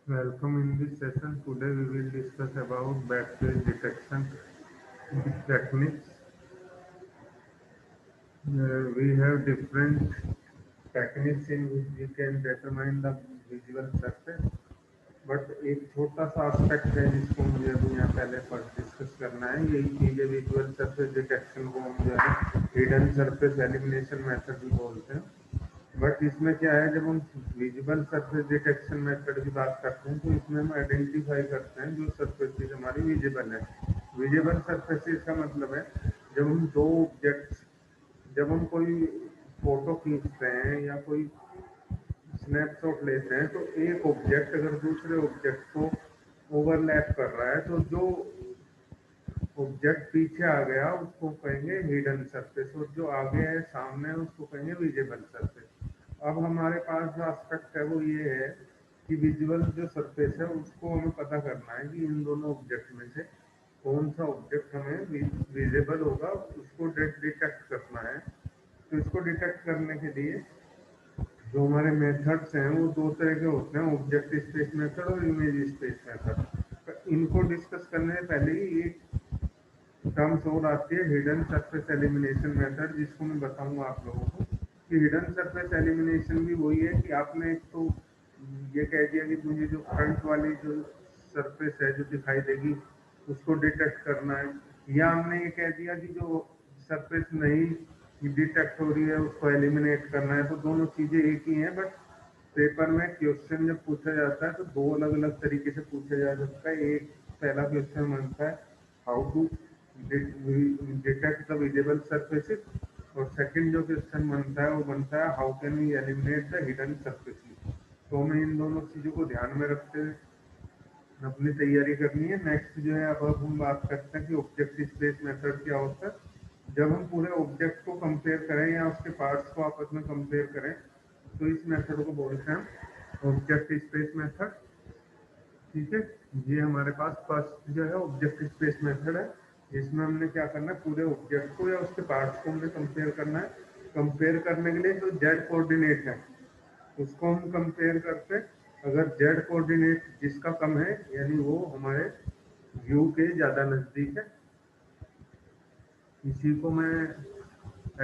Welcome in this session. Today we will discuss about backface detection techniques. We have different techniques in which we can determine the visual surface. But एक छोटा सा aspect है जिसको मुझे अभी यहाँ पहले फर्स्ट डिस्कस करना है। यही चीज़ है विजुअल सरफेस डिटेक्शन को हम जो है हिडन सरफेस एलिमिनेशन मेथड भी बोलते हैं। बट इसमें क्या है, जब हम विजिबल सरफेस डिटेक्शन मेथड की बात करते हैं तो इसमें हम आइडेंटिफाई करते हैं जो सरफेसेस हमारी विजिबल है। विजिबल सरफेसेस का मतलब है जब हम दो ऑब्जेक्ट्स, जब हम कोई फोटो खींचते हैं या कोई स्नैपशॉट लेते हैं तो एक ऑब्जेक्ट अगर दूसरे ऑब्जेक्ट को ओवरलैप कर रहा है तो जो ऑब्जेक्ट पीछे आ गया उसको कहेंगे हिडन सरफेस और जो आगे है सामने है उसको कहेंगे विजिबल सरफेस। अब हमारे पास जो एस्पेक्ट है वो ये है कि विजुअल जो सरफेस है उसको हमें पता करना है कि इन दोनों ऑब्जेक्ट में से कौन सा ऑब्जेक्ट हमें विजिबल होगा, उसको डिटेक्ट करना है। तो इसको डिटेक्ट करने के लिए जो हमारे मेथड्स हैं वो दो तरह के होते हैं, ऑब्जेक्ट स्पेस मेथड और इमेज स्पेस मेथड। इनको डिस्कस करने से पहले ही एक टर्म्स और आती है हिडन सरफेस एलिमिनेशन मेथड, जिसको मैं बताऊंगा आप लोगों को कि हिडन सरफेस एलिमिनेशन भी वही है कि आपने एक तो ये कह दिया कि मुझे जो फ्रंट वाली जो सरफेस है जो दिखाई देगी उसको डिटेक्ट करना है, या हमने ये कह दिया कि जो सरफेस नहीं डिटेक्ट हो रही है उसको एलिमिनेट करना है। तो दोनों चीज़ें एक ही हैं, बट पेपर में क्वेश्चन जब पूछा जाता है तो दो अलग अलग तरीके से पूछा जा सकता है। एक पहला क्वेश्चन बनता है how to detect the visible surfaces, और सेकंड जो क्वेश्चन बनता है वो बनता है how can we eliminate the hidden surfaces. तो हमें इन दोनों चीज़ों को ध्यान में रखते हुए अपनी तैयारी करनी है। नेक्स्ट जो है, अब हम बात करते हैं कि ऑब्जेक्ट स्पेस मेथड क्या होता है। जब हम पूरे ऑब्जेक्ट को कंपेयर करें या उसके पार्ट्स को आपस में कंपेयर करें तो इस मेथड को बोलते हैं ऑब्जेक्ट स्पेस मेथड। ठीक है, ये हमारे पास फर्स्ट जो है ऑब्जेक्ट स्पेस मेथड है, जिसमें हमने क्या करना है, पूरे ऑब्जेक्ट को या उसके पार्ट्स को हमने कंपेयर करना है। कंपेयर करने के लिए जो जेड कोऑर्डिनेट है उसको हम कंपेयर करते हैं। अगर जेड कोऑर्डिनेट जिसका कम है यानी वो हमारे व्यू के ज़्यादा नज़दीक है। इसी को मैं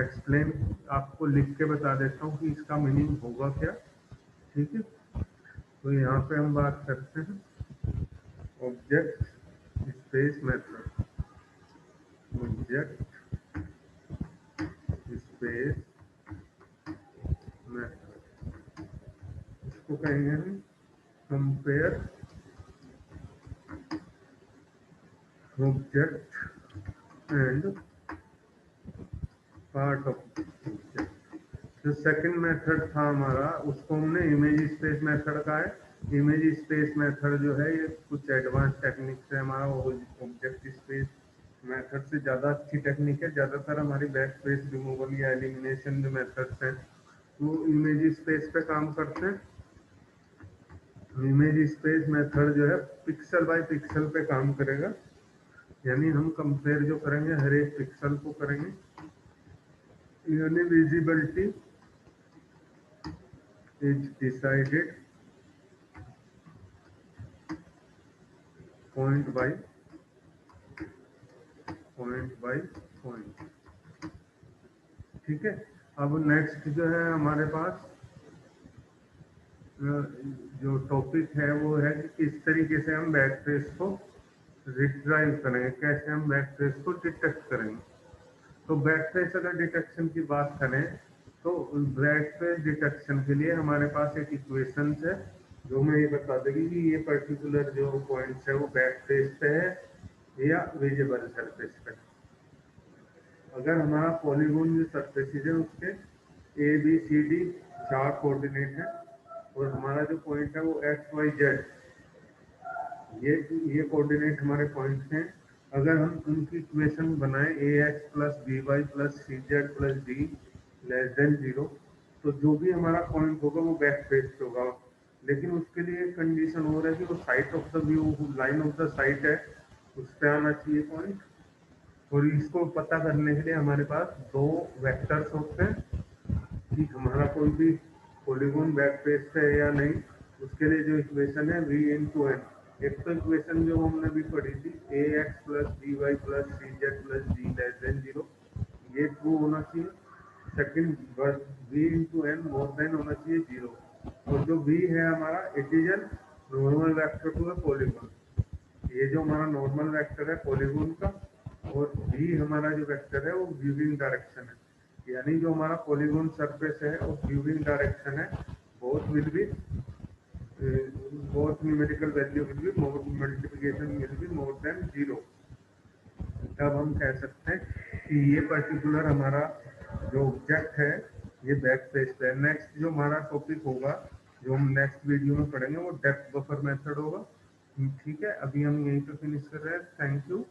एक्सप्लेन आपको लिख के बता देता हूँ कि इसका मीनिंग होगा क्या। ठीक है, तो यहाँ पे हम बात करते हैं object space method. Object space method, इसको कहेंगे हम compare object and part of object. जो सेकंड मेथड था हमारा उसको हमने इमेज स्पेस मेथड का है। इमेज स्पेस मेथड जो है ये कुछ एडवांस टेक्निक से हमारा ऑब्जेक्ट स्पेस मेथड से ज़्यादा अच्छी टेक्निक है। ज़्यादातर हमारी बैक स्पेस रिमूवल या एलिमिनेशन जो मेथड्स हैं वो इमेज स्पेस पे काम करते हैं। इमेज स्पेस मेथड जो है पिक्सल बाय पिक्सल पे काम करेगा, यानी हम कंपेयर जो करेंगे हर एक पिक्सल को करेंगे, यानी visibility is decided point by point. ठीक है, अब नेक्स्ट जो है हमारे पास जो टॉपिक है वो है कि किस तरीके से हम बैक ट्रेस को रिट्राइव करेंगे, कैसे हम बैक ट्रेस को डिटेक्ट करेंगे। तो बैक ट्रेस अगर डिटेक्शन की बात करें तो बैक ट्रेस डिटेक्शन के लिए हमारे पास एक इक्वेशन है जो हमें ये बता देगी कि ये पर्टिकुलर जो पॉइंट्स है वो बैक ट्रेस पे है या विजिबल सरफेस पे। अगर हमारा पॉलीगॉन जो सरफेसेज है उसके ए बी सी डी चार कोऑर्डिनेट है और हमारा जो पॉइंट है वो एक्स वाई जेड, ये कोऑर्डिनेट हमारे पॉइंट्स हैं। अगर हम उनकी इक्वेशन बनाएं A X plus B Y plus C Z plus D less than zero, तो जो भी हमारा पॉइंट होगा वो बैक फेस पे होगा। लेकिन उसके लिए एक कंडीशन हो रहा है कि वो site of the view, line of the site है, उस पर आना चाहिए पॉइंट। और इसको पता करने के लिए हमारे पास दो वेक्टर्स होते हैं कि हमारा कोई भी पॉलीगॉन बैक फेस पे है या नहीं, उसके लिए जो इक्वेशन है v इंटू एन, एक तो इक्वेशन जो हमने भी पढ़ी थी A X plus B Y plus C Z plus D less than zero, ये ट्रू होना चाहिए। Second v into N more than होना चाहिए जीरो, और जो v है हमारा it is an normal vector to a polygon, ये जो हमारा नॉर्मल वेक्टर है पॉलीगॉन का, और v हमारा जो वेक्टर है वो व्यूइंग डायरेक्शन है, यानी जो हमारा पॉलीगॉन सरफेस है वो व्यूइंग डायरेक्शन है, both will be both numerical value will be more, multiplication will be more than zero। तब हम कह सकते हैं कि ये पर्टिकुलर हमारा जो ऑब्जेक्ट है ये बैक फेस पे है। नेक्स्ट जो हमारा टॉपिक होगा, जो हम नेक्स्ट वीडियो में पढ़ेंगे, वो डेप्थ बफर मेथड होगा। ठीक है, अभी हम यहीं पे फिनिश कर रहे हैं। Thank you.